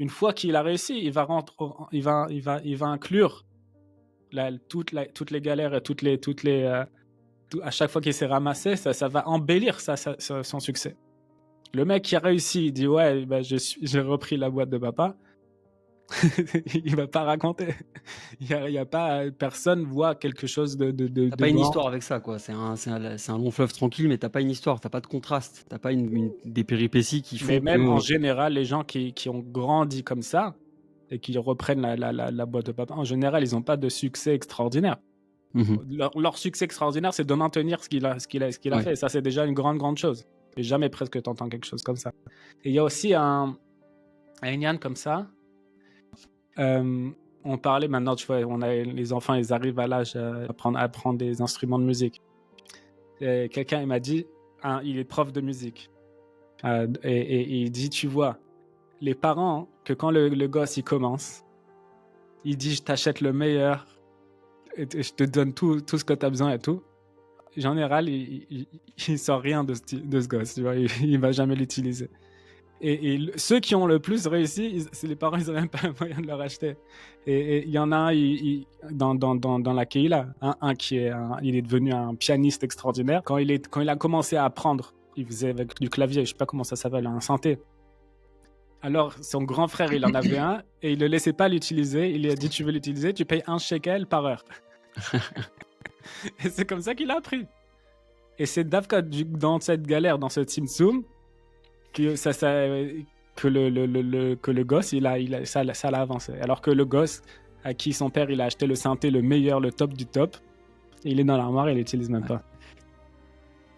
Une fois qu'il a réussi, il va inclure toutes les galères et à chaque fois qu'il s'est ramassé, ça va embellir son succès. Le mec qui a réussi, il dit ouais, bah, j'ai repris la boîte de papa. Il va pas raconter. Il y a pas, personne voit quelque chose T'as de pas une grand. histoire avec ça, quoi. C'est un long fleuve tranquille, mais t'as pas une histoire, t'as pas de contraste, t'as pas des péripéties qui Mais font même en que. général, les gens qui ont grandi comme ça et qui reprennent la boîte de papa, en général, ils ont pas de succès extraordinaire. Mmh. Leur succès extraordinaire, c'est de maintenir ce qu'il a Ouais. fait. Ça, c'est déjà une grande chose. Et jamais presque t'entends quelque chose comme ça. Et il y a aussi un Yann comme ça. On parlait maintenant, tu vois, les enfants, ils arrivent à l'âge à apprendre des instruments de musique. Et quelqu'un, il m'a dit, il est prof de musique. Et il dit, tu vois, les parents, que quand le gosse, il commence, il dit, je t'achète le meilleur, et je te donne tout ce que tu as besoin et tout. En général, il sort rien de ce gosse, tu vois, il va jamais l'utiliser. Ceux qui ont le plus réussi, c'est les parents, ils n'ont même pas le moyen de leur acheter. Et il y en a un dans la Keila, il est devenu un pianiste extraordinaire. Quand il a commencé à apprendre, il faisait avec du clavier, je sais pas comment ça s'appelle, un synthé. Alors, son grand frère, il en avait un et il le laissait pas l'utiliser. Il lui a dit, tu veux l'utiliser, tu payes 1 shekel par heure. Et c'est comme ça qu'il a appris. Et c'est Davka, dans cette galère, dans ce Tsum que que le gosse, ça l'a avancé. Alors que le gosse, à qui son père, il a acheté le synthé, le meilleur, le top du top, il est dans l'armoire, il l'utilise même pas.